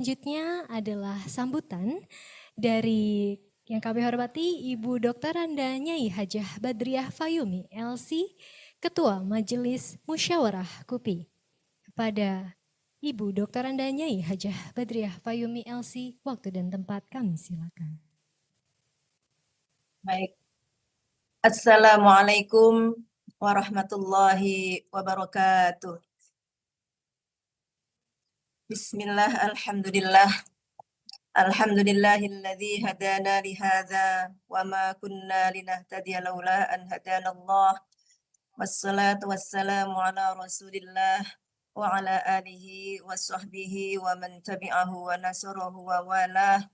Selanjutnya adalah sambutan dari yang kami hormati Ibu Dr. Anda Nyai Hajah Badriah Fayumi, LC, Ketua Majelis Musyawarah KUPI. Kepada Ibu Dr. Anda Nyai Hajah Badriah Fayumi, LC, waktu dan tempat kami silakan. Baik. Assalamualaikum warahmatullahi wabarakatuh. Bismillah, alhamdulillah. Alhamdulillahilladzi hadana lihadza wa ma kunna linahtadiya laula an hadanallah. Wassalatu wassalamu ala Rasulillah wa ala alihi wa sahbihi wa man tabi'ahu wa nasarahu wa walah.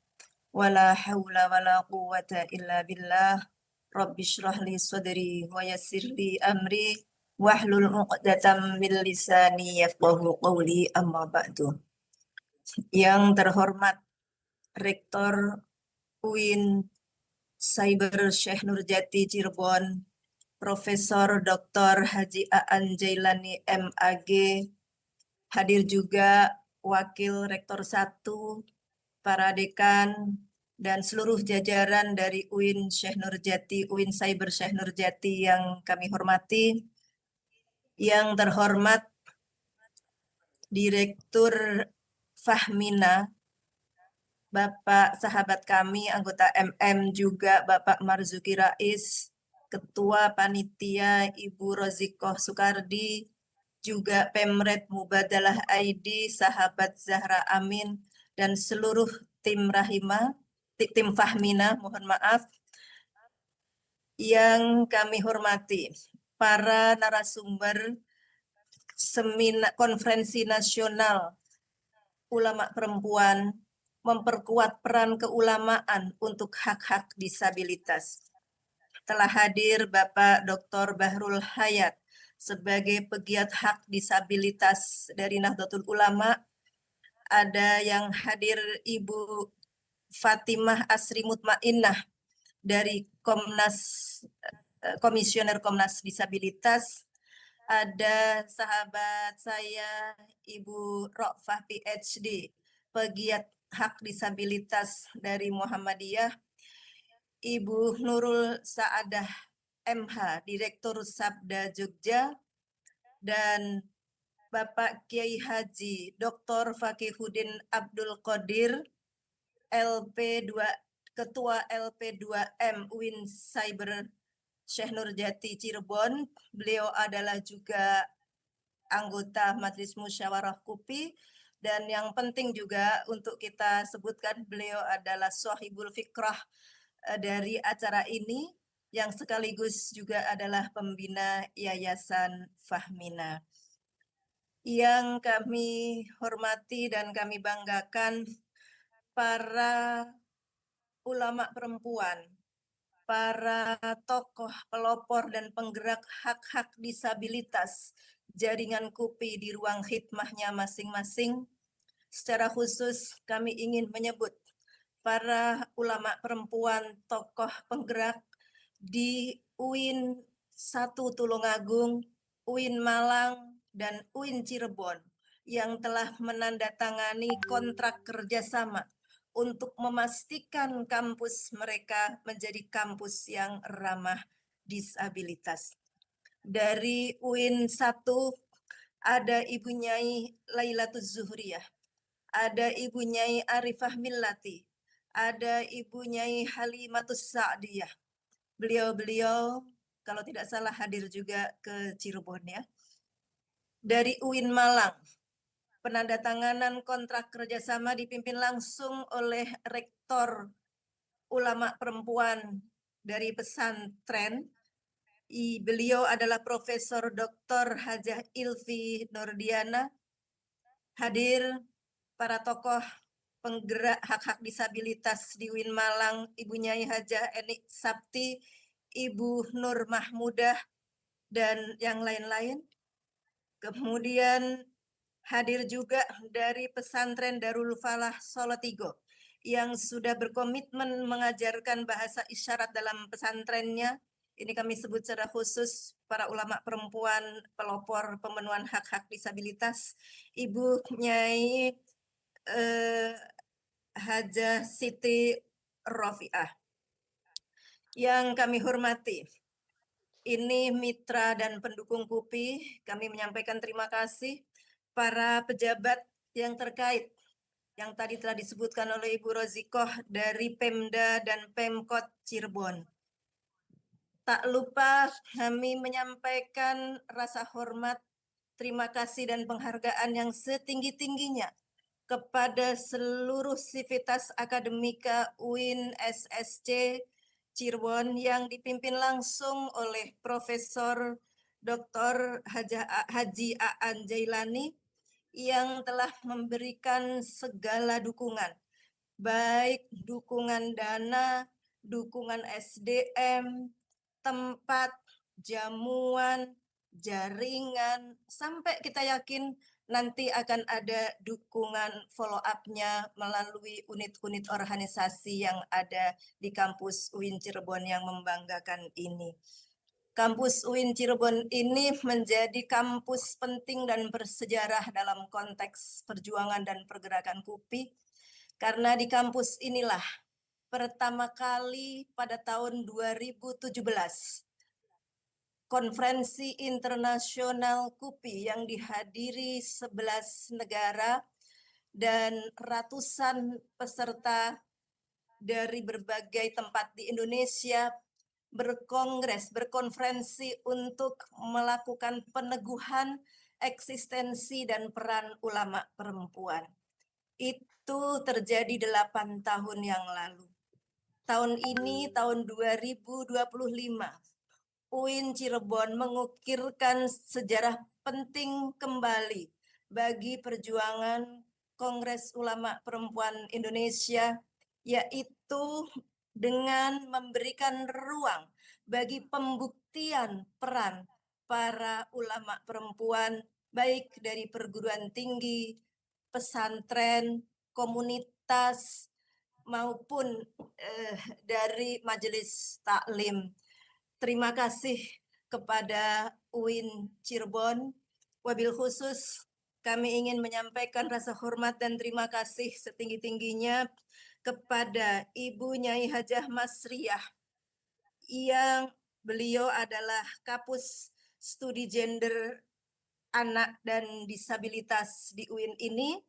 Wala haula wala quwwata illa billah. Rabbi shrah li sadri wa yassir li amri wahlul 'uqdatam min lisani yafqahu qawli, amma ba'du. Yang terhormat Rektor UIN Cyber Syekh Nurjati Cirebon, Profesor Dr. Haji Aan Jailani MAG, hadir juga Wakil Rektor 1, para dekan, dan seluruh jajaran dari UIN Syekh Nurjati, UIN Cyber Syekh Nurjati yang kami hormati. Yang terhormat Direktur Fahmina, Bapak sahabat kami, anggota MM juga Bapak Marzuki Rais, Ketua Panitia Ibu Rozikoh Soekardi, juga Pemret Mubadalah ID, sahabat Zahra Amin, dan seluruh tim tim Fahmina, mohon maaf. Yang kami hormati, para narasumber konferensi nasional ulama perempuan memperkuat peran keulamaan untuk hak-hak disabilitas. Telah hadir Bapak Dr. Bahrul Hayat sebagai pegiat hak disabilitas dari Nahdlatul Ulama. Ada yang hadir Ibu Fatimah Asri Mutmainnah dari Komisioner Komnas Disabilitas. Ada sahabat saya Ibu Rofah PhD, pegiat hak disabilitas dari Muhammadiyah. Ibu Nurul Saadah MH, Direktur Sabda Jogja, dan Bapak Kiai Haji Dr. Fakihuddin Abdul Qadir, Ketua LP2M UIN Cyber Syekh Nurjati Cirebon. Beliau adalah juga anggota Majelis Musyawarah KUPI, dan yang penting juga untuk kita sebutkan, beliau adalah Shahibul Fikrah dari acara ini, yang sekaligus juga adalah pembina Yayasan Fahmina. Yang kami hormati dan kami banggakan, para ulama perempuan, para tokoh pelopor dan penggerak hak-hak disabilitas jaringan KUPI di ruang khidmahnya masing-masing. Secara khusus kami ingin menyebut para ulama perempuan, tokoh penggerak di UIN 1 Tulungagung, UIN Malang, dan UIN Cirebon yang telah menandatangani kontrak kerjasama untuk memastikan kampus mereka menjadi kampus yang ramah disabilitas. Dari UIN 1 ada Ibu Nyai Lailatuz Zuhriyah, ada Ibu Nyai Arifah Millati, ada Ibu Nyai Halimatus Sa'diyah. Beliau-beliau kalau tidak salah hadir juga ke Cirebon ya. Dari UIN Malang, penandatanganan kontrak kerjasama dipimpin langsung oleh Rektor Ulama Perempuan dari pesantren. Beliau adalah Profesor Dr. Hajah Ilfi Nurdiana. Hadir para tokoh penggerak hak-hak disabilitas di UIN Malang, Ibu Nyai Hajah Enik Sapti, Ibu Nur Mahmudah, dan yang lain-lain. Kemudian hadir juga dari pesantren Darul Falah Solotigo yang sudah berkomitmen mengajarkan bahasa isyarat dalam pesantrennya. Ini kami sebut secara khusus para ulama perempuan pelopor pemenuhan hak-hak disabilitas. Ibu Nyai Hajah Siti Rofiah. Yang kami hormati, ini mitra dan pendukung KUPI, kami menyampaikan terima kasih para pejabat yang terkait yang tadi telah disebutkan oleh Ibu Rozikoh dari Pemda dan Pemkot Cirebon. Tak lupa kami menyampaikan rasa hormat, terima kasih dan penghargaan yang setinggi-tingginya kepada seluruh sivitas akademika UIN SSC Cirebon yang dipimpin langsung oleh Profesor Dr. Haji Aan Jailani yang telah memberikan segala dukungan, baik dukungan dana, dukungan SDM, tempat, jamuan, jaringan, sampai kita yakin nanti akan ada dukungan follow up-nya melalui unit-unit organisasi yang ada di kampus UIN Cirebon yang membanggakan ini. Kampus UIN Cirebon ini menjadi kampus penting dan bersejarah dalam konteks perjuangan dan pergerakan KUPI, karena di kampus inilah pertama kali pada tahun 2017 Konferensi Internasional KUPI yang dihadiri 11 negara dan ratusan peserta dari berbagai tempat di Indonesia berkonferensi untuk melakukan peneguhan eksistensi dan peran ulama perempuan. Itu terjadi 8 tahun yang lalu. Tahun ini, tahun 2025, UIN Cirebon mengukirkan sejarah penting kembali bagi perjuangan Kongres Ulama Perempuan Indonesia, yaitu dengan memberikan ruang bagi pembuktian peran para ulama perempuan, baik dari perguruan tinggi, pesantren, komunitas, maupun dari majelis taklim. Terima kasih kepada UIN Cirebon. Wabil khusus kami ingin menyampaikan rasa hormat dan terima kasih setinggi-tingginya kepada Ibu Nyai Hajah Masriah yang beliau adalah Kapus Studi Gender Anak dan Disabilitas di UIN ini,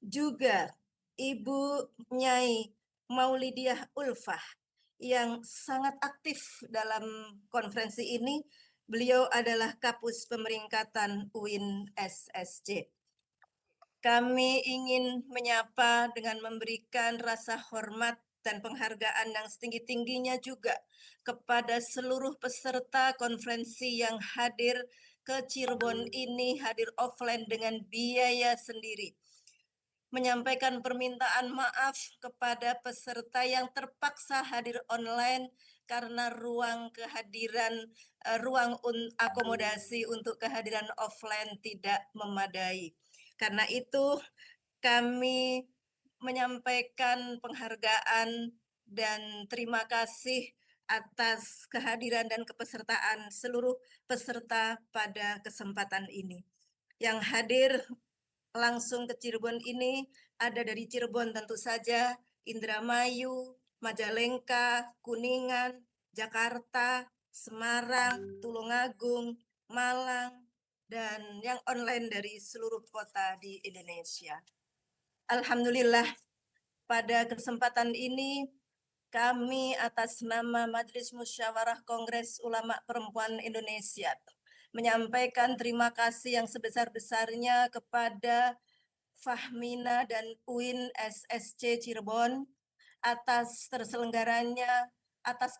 juga Ibu Nyai Maulidiah Ulfah yang sangat aktif dalam konferensi ini. Beliau adalah Kapus Pemeringkatan UIN SSC. Kami ingin menyapa dengan memberikan rasa hormat dan penghargaan yang setinggi-tingginya juga kepada seluruh peserta konferensi yang hadir ke Cirebon ini, hadir offline dengan biaya sendiri. Menyampaikan permintaan maaf kepada peserta yang terpaksa hadir online karena ruang akomodasi untuk kehadiran offline tidak memadai. Karena itu kami menyampaikan penghargaan dan terima kasih atas kehadiran dan kepesertaan seluruh peserta pada kesempatan ini. Yang hadir langsung ke Cirebon ini ada dari Cirebon tentu saja, Indramayu, Majalengka, Kuningan, Jakarta, Semarang, Tulungagung, Malang, dan yang online dari seluruh kota di Indonesia. Alhamdulillah, pada kesempatan ini kami atas nama Majelis Musyawarah Kongres Ulama Perempuan Indonesia menyampaikan terima kasih yang sebesar-besarnya kepada Fahmina dan UIN SSC Cirebon atas terselenggaranya, atas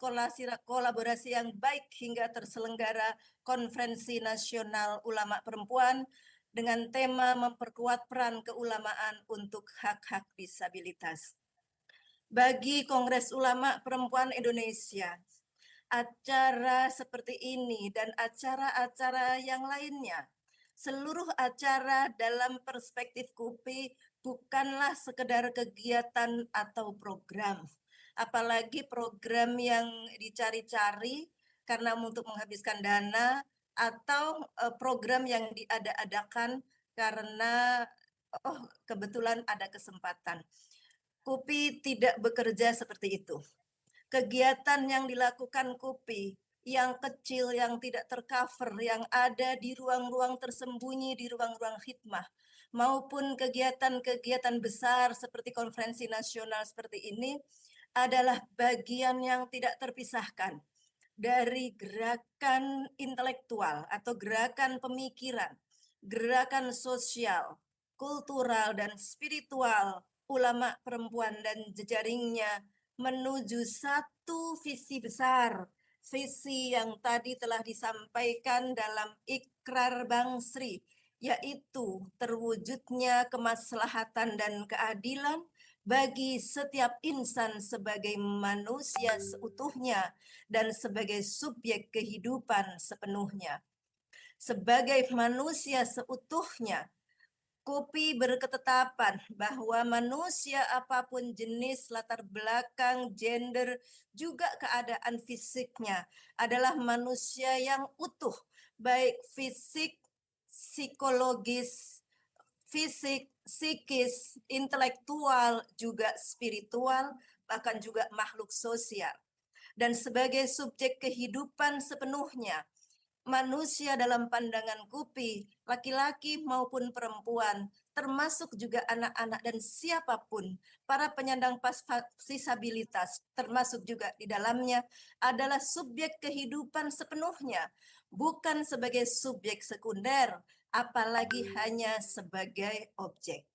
kolaborasi yang baik hingga terselenggara Konferensi Nasional Ulama Perempuan dengan tema memperkuat peran keulamaan untuk hak-hak disabilitas. Bagi Kongres Ulama Perempuan Indonesia, acara seperti ini dan acara-acara yang lainnya, seluruh acara dalam perspektif KUPI bukanlah sekedar kegiatan atau program, apalagi program yang dicari-cari karena untuk menghabiskan dana, atau program yang diada-adakan karena oh kebetulan ada kesempatan. KUPI tidak bekerja seperti itu. Kegiatan yang dilakukan KUPI yang kecil, yang tidak tercover, yang ada di ruang-ruang tersembunyi, di ruang-ruang khidmah, maupun kegiatan-kegiatan besar seperti konferensi nasional seperti ini adalah bagian yang tidak terpisahkan dari gerakan intelektual atau gerakan pemikiran, gerakan sosial, kultural, dan spiritual ulama perempuan dan jejaringnya menuju satu visi besar, visi yang tadi telah disampaikan dalam Ikrar Bang Sri, yaitu terwujudnya kemaslahatan dan keadilan bagi setiap insan sebagai manusia seutuhnya dan sebagai subjek kehidupan sepenuhnya. Sebagai manusia seutuhnya, KUPI berketetapan bahwa manusia apapun jenis, latar belakang, gender, juga keadaan fisiknya adalah manusia yang utuh, baik fisik, psikologis, psikis, intelektual, juga spiritual, bahkan juga makhluk sosial. Dan sebagai subjek kehidupan sepenuhnya, manusia dalam pandangan KUPI, laki-laki maupun perempuan, termasuk juga anak-anak dan siapapun, para penyandang disabilitas, termasuk juga di dalamnya, adalah subjek kehidupan sepenuhnya, bukan sebagai subjek sekunder, apalagi hanya sebagai objek.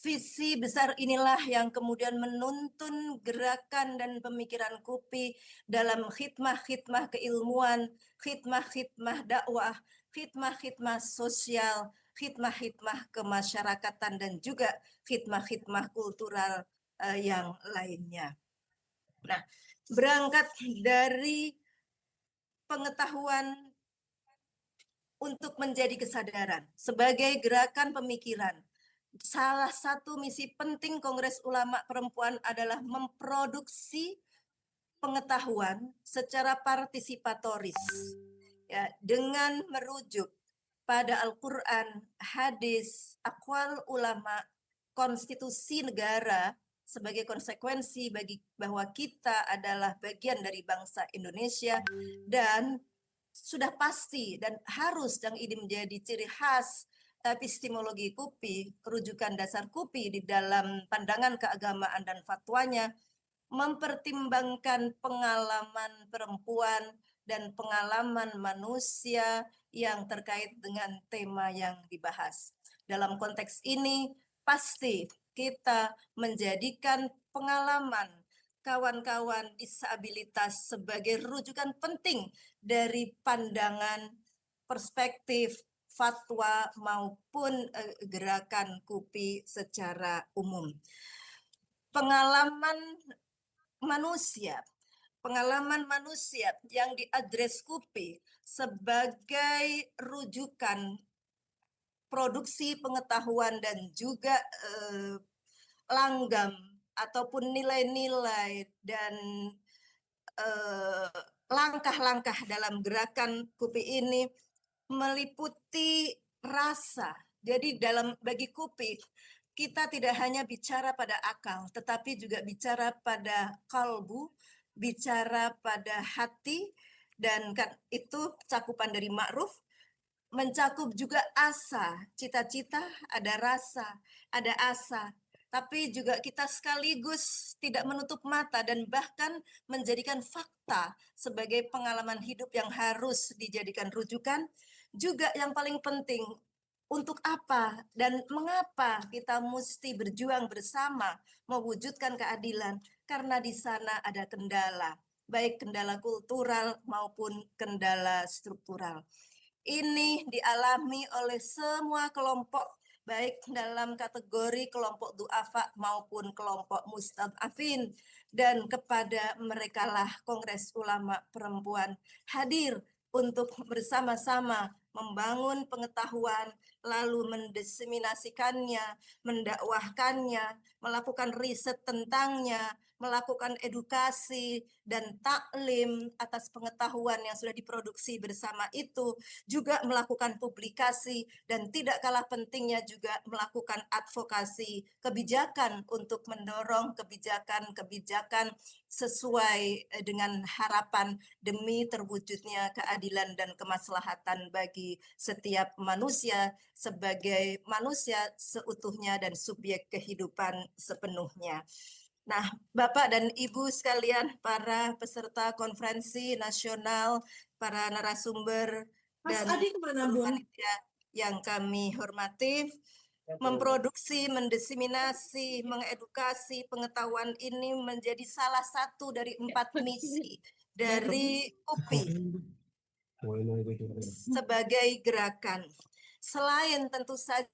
Visi besar inilah yang kemudian menuntun gerakan dan pemikiran KUPI dalam khidmah-khidmah keilmuan, khidmah-khidmah dakwah, khidmah-khidmah sosial, khidmah-khidmah kemasyarakatan, dan juga khidmah-khidmah kultural yang lainnya. Nah, berangkat dari pengetahuan untuk menjadi kesadaran sebagai gerakan pemikiran, salah satu misi penting Kongres Ulama Perempuan adalah memproduksi pengetahuan secara partisipatoris, ya, dengan merujuk pada Al-Quran, hadis, aqwal ulama, konstitusi negara sebagai konsekuensi bagi bahwa kita adalah bagian dari bangsa Indonesia, dan sudah pasti dan harus yang ini menjadi ciri khas epistemologi KUPI, rujukan dasar KUPI di dalam pandangan keagamaan dan fatwanya, mempertimbangkan pengalaman perempuan dan pengalaman manusia yang terkait dengan tema yang dibahas. Dalam konteks ini, pasti kita menjadikan pengalaman kawan-kawan disabilitas sebagai rujukan penting dari pandangan, perspektif, fatwa maupun gerakan KUPI secara umum. Pengalaman manusia yang diadres KUPI sebagai rujukan produksi pengetahuan dan juga langgam ataupun nilai-nilai dan langkah-langkah dalam gerakan KUPI ini meliputi rasa. Jadi bagi KUPI, kita tidak hanya bicara pada akal, tetapi juga bicara pada kalbu, bicara pada hati, dan kan itu cakupan dari ma'ruf, mencakup juga asa, cita-cita, ada rasa, ada asa, tapi juga kita sekaligus tidak menutup mata dan bahkan menjadikan fakta sebagai pengalaman hidup yang harus dijadikan rujukan. Juga yang paling penting, untuk apa dan mengapa kita mesti berjuang bersama mewujudkan keadilan, karena di sana ada kendala, baik kendala kultural maupun kendala struktural. Ini dialami oleh semua kelompok, baik dalam kategori kelompok du'afa maupun kelompok mustad'afin, dan kepada merekalah Kongres Ulama Perempuan hadir untuk bersama-sama membangun pengetahuan, lalu mendiseminasikannya, mendakwahkannya, melakukan riset tentangnya, melakukan edukasi dan taklim atas pengetahuan yang sudah diproduksi bersama itu, juga melakukan publikasi, dan tidak kalah pentingnya juga melakukan advokasi kebijakan untuk mendorong kebijakan-kebijakan sesuai dengan harapan demi terwujudnya keadilan dan kemaslahatan bagi setiap manusia sebagai manusia seutuhnya dan subjek kehidupan sepenuhnya. Nah, Bapak dan Ibu sekalian, para peserta konferensi nasional, para narasumber, Mas dan Adi kemana, seluruh Bun? panitia yang kami hormati, memproduksi, mendiseminasi, mengedukasi pengetahuan ini menjadi salah satu dari 4 misi dari UPI sebagai gerakan. Selain tentu saja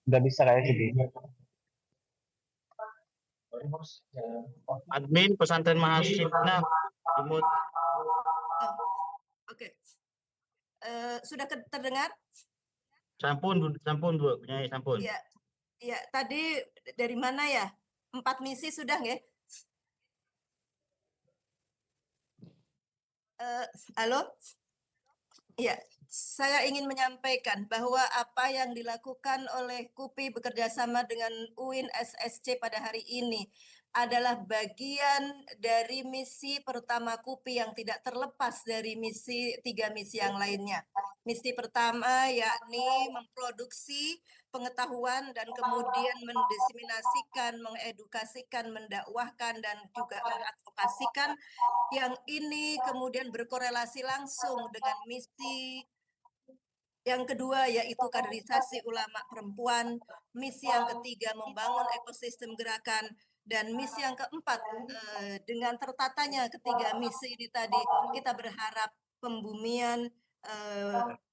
Udah bisa kayak gini. Admin pesantren mahasiswa Imut. Oke. Sudah terdengar? Sampun Bu, Nyai sampun. Ya, ya. Tadi dari mana ya? 4 misi sudah nggih? Halo? Ya, saya ingin menyampaikan bahwa apa yang dilakukan oleh KUPI bekerjasama dengan UIN SSC pada hari ini adalah bagian dari misi pertama KUPI yang tidak terlepas dari 3 misi yang lainnya. Misi pertama yakni memproduksi pengetahuan dan kemudian mendiseminasikan, mengedukasikan, mendakwahkan, dan juga mengadvokasikan. Yang ini kemudian berkorelasi langsung dengan misi yang kedua, yaitu kaderisasi ulama perempuan. Misi yang ketiga, membangun ekosistem gerakan. Dan misi yang keempat, dengan tertatanya ketiga misi ini tadi, kita berharap pembumian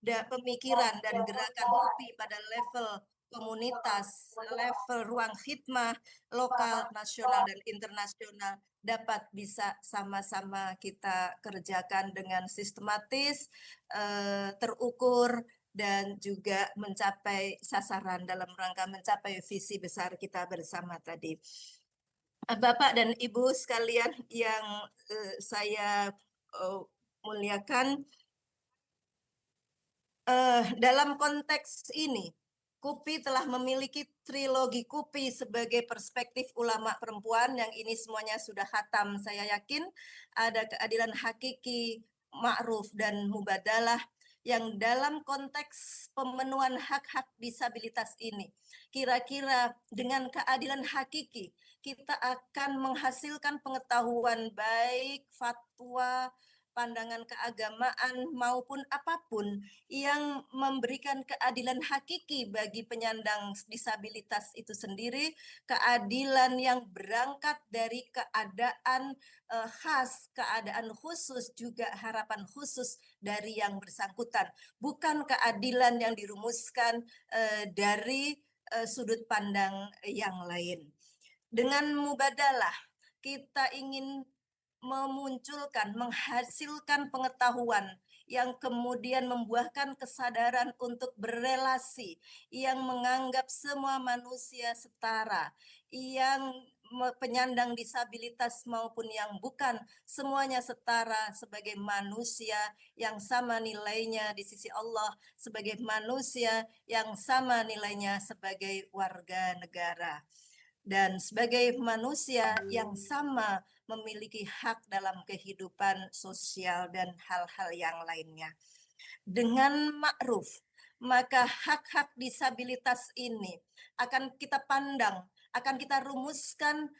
pemikiran dan gerakan KUPI pada level komunitas, level ruang khidmah, lokal, nasional, dan internasional dapat bisa sama-sama kita kerjakan dengan sistematis, terukur, dan juga mencapai sasaran dalam rangka mencapai visi besar kita bersama tadi. Bapak dan Ibu sekalian yang saya muliakan, dalam konteks ini, KUPI telah memiliki trilogi KUPI sebagai perspektif ulama perempuan yang ini semuanya sudah khatam. Saya yakin ada keadilan hakiki, ma'ruf, dan mubadalah yang dalam konteks pemenuhan hak-hak disabilitas ini. Kira-kira dengan keadilan hakiki, kita akan menghasilkan pengetahuan baik fatwa, pandangan keagamaan maupun apapun yang memberikan keadilan hakiki bagi penyandang disabilitas itu sendiri, keadilan yang berangkat dari keadaan khas, keadaan khusus, juga harapan khusus dari yang bersangkutan, bukan keadilan yang dirumuskan dari sudut pandang yang lain. Dengan mubadalah, kita ingin memunculkan, menghasilkan pengetahuan yang kemudian membuahkan kesadaran untuk berelasi, yang menganggap semua manusia setara, yang penyandang disabilitas maupun yang bukan, semuanya setara sebagai manusia yang sama nilainya di sisi Allah, sebagai manusia yang sama nilainya sebagai warga negara. Dan sebagai manusia yang sama memiliki hak dalam kehidupan sosial dan hal-hal yang lainnya. Dengan ma'ruf, maka hak-hak disabilitas ini akan kita pandang, akan kita rumuskan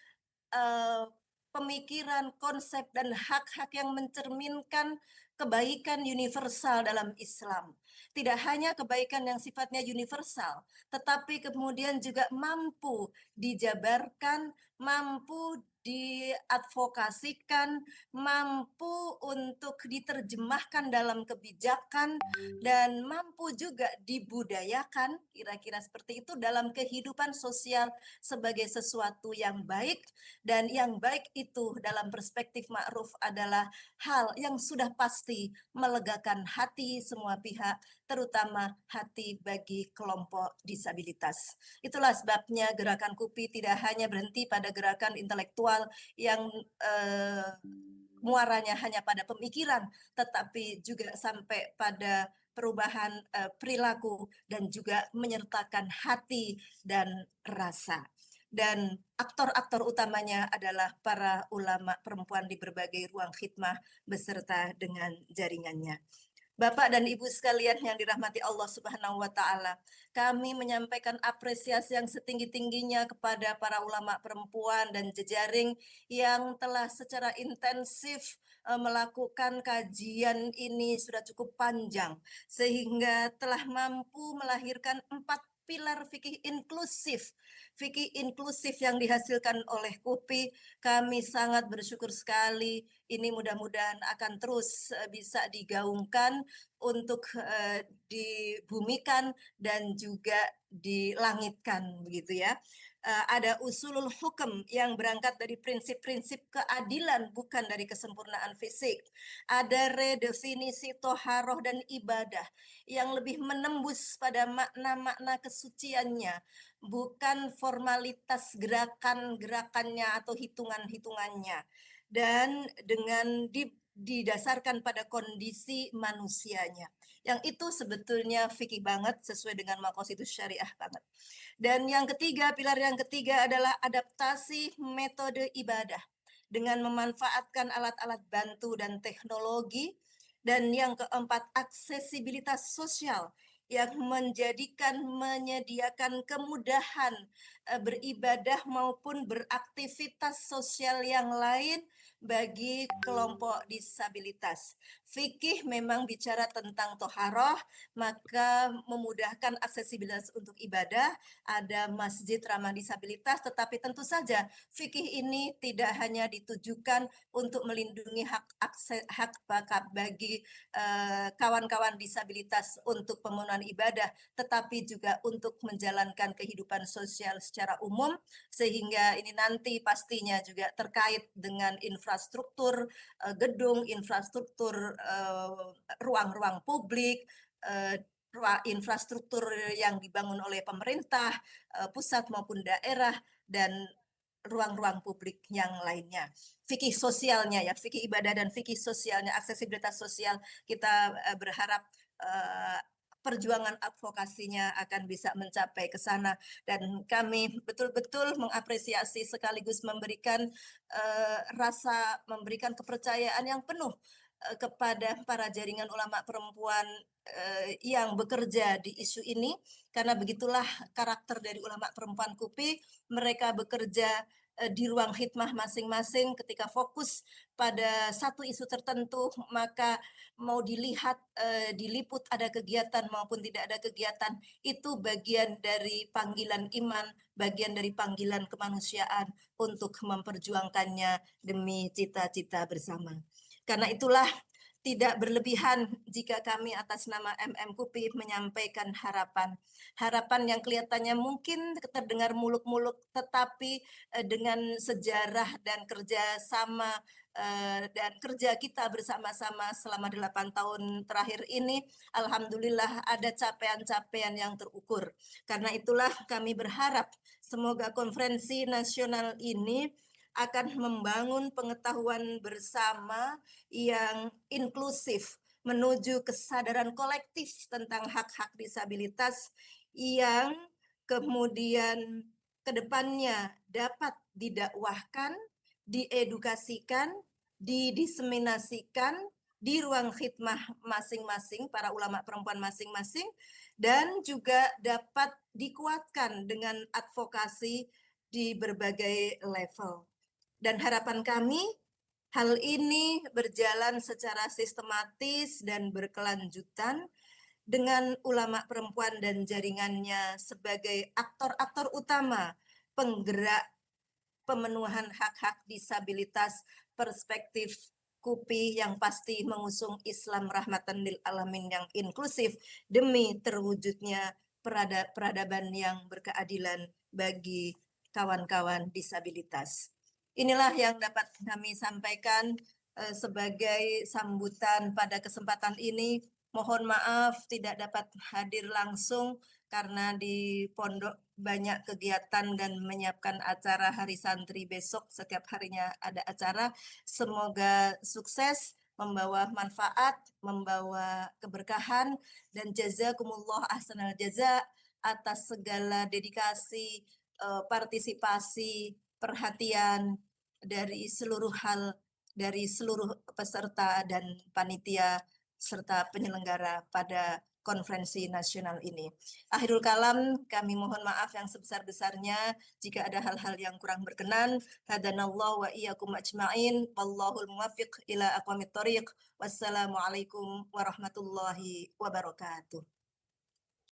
pemikiran, konsep, dan hak-hak yang mencerminkan kebaikan universal dalam Islam. Tidak hanya kebaikan yang sifatnya universal, tetapi kemudian juga mampu dijabarkan, mampu diadvokasikan, mampu untuk diterjemahkan dalam kebijakan, dan mampu juga dibudayakan, kira-kira seperti itu, dalam kehidupan sosial sebagai sesuatu yang baik. Dan yang baik itu dalam perspektif ma'ruf adalah hal yang sudah pasti melegakan hati semua pihak, terutama hati bagi kelompok disabilitas. Itulah sebabnya gerakan KUPI tidak hanya berhenti pada gerakan intelektual yang muaranya hanya pada pemikiran, tetapi juga sampai pada perubahan perilaku dan juga menyertakan hati dan rasa. Dan aktor-aktor utamanya adalah para ulama perempuan di berbagai ruang khidmah beserta dengan jaringannya. Bapak dan Ibu sekalian yang dirahmati Allah Subhanahu wa taala, kami menyampaikan apresiasi yang setinggi-tingginya kepada para ulama perempuan dan jejaring yang telah secara intensif melakukan kajian ini sudah cukup panjang sehingga telah mampu melahirkan 4 pilar fikih inklusif yang dihasilkan oleh KUPI. Kami sangat bersyukur sekali. Ini mudah-mudahan akan terus bisa digaungkan untuk dibumikan dan juga dilangitkan, begitu ya. Ada usulul hukum yang berangkat dari prinsip-prinsip keadilan, bukan dari kesempurnaan fisik. Ada redefinisi toharoh dan ibadah yang lebih menembus pada makna-makna kesuciannya, bukan formalitas gerakan-gerakannya atau hitungan-hitungannya. Dan dengan didasarkan pada kondisi manusianya. Yang itu sebetulnya fikih banget, sesuai dengan maqasidus syariah banget. Dan yang ketiga, pilar yang ketiga adalah adaptasi metode ibadah dengan memanfaatkan alat-alat bantu dan teknologi. Dan yang keempat, aksesibilitas sosial yang menyediakan kemudahan beribadah maupun beraktivitas sosial yang lain bagi kelompok disabilitas. Fikih memang bicara tentang toharoh, maka memudahkan aksesibilitas untuk ibadah, ada masjid ramah disabilitas, tetapi tentu saja fikih ini tidak hanya ditujukan untuk melindungi hak bakat bagi kawan-kawan disabilitas untuk pemenuhan ibadah, tetapi juga untuk menjalankan kehidupan sosial secara umum, sehingga ini nanti pastinya juga terkait dengan infrastruktur gedung, infrastruktur ruang-ruang publik, infrastruktur yang dibangun oleh pemerintah, pusat maupun daerah, dan ruang-ruang publik yang lainnya. Fikih sosialnya ya, fikih ibadah dan fikih sosialnya, aksesibilitas sosial, kita berharap perjuangan advokasinya akan bisa mencapai ke sana, dan kami betul-betul mengapresiasi sekaligus memberikan memberikan kepercayaan yang penuh kepada para jaringan ulama perempuan yang bekerja di isu ini, karena begitulah karakter dari ulama perempuan KUPI. Mereka bekerja di ruang khidmah masing-masing. Ketika fokus pada satu isu tertentu, maka mau dilihat diliput ada kegiatan maupun tidak ada kegiatan, itu bagian dari panggilan iman, bagian dari panggilan kemanusiaan untuk memperjuangkannya demi cita-cita bersama. Karena itulah tidak berlebihan jika kami atas nama KUPI menyampaikan harapan yang kelihatannya mungkin terdengar muluk-muluk, tetapi dengan sejarah dan kerjasama dan kerja kita bersama-sama selama 8 tahun terakhir ini, alhamdulillah ada capaian-capaian yang terukur. Karena itulah kami berharap semoga konferensi nasional ini akan membangun pengetahuan bersama yang inklusif menuju kesadaran kolektif tentang hak-hak disabilitas yang kemudian kedepannya dapat didakwahkan, diedukasikan, didiseminasikan di ruang khidmah masing-masing, para ulama perempuan masing-masing, dan juga dapat dikuatkan dengan advokasi di berbagai level. Dan harapan kami, hal ini berjalan secara sistematis dan berkelanjutan dengan ulama perempuan dan jaringannya sebagai aktor-aktor utama penggerak pemenuhan hak-hak disabilitas perspektif KUPI yang pasti mengusung Islam rahmatan lil alamin yang inklusif demi terwujudnya peradaban yang berkeadilan bagi kawan-kawan disabilitas. Inilah yang dapat kami sampaikan sebagai sambutan pada kesempatan ini. Mohon maaf tidak dapat hadir langsung karena di pondok banyak kegiatan dan menyiapkan acara Hari Santri besok. Setiap harinya ada acara. Semoga sukses, membawa manfaat, membawa keberkahan, dan jazakumullah ahsanal jaza atas segala dedikasi, partisipasi, perhatian dari seluruh hal, dari seluruh peserta dan panitia serta penyelenggara pada konferensi nasional ini. Akhirul kalam, kami mohon maaf yang sebesar-besarnya jika ada hal-hal yang kurang berkenan. Hadanallahu wa iyyakum ajma'in. Wallahul muwaffiq ila aqwamit thoriq. Wassalamualaikum warahmatullahi wabarakatuh.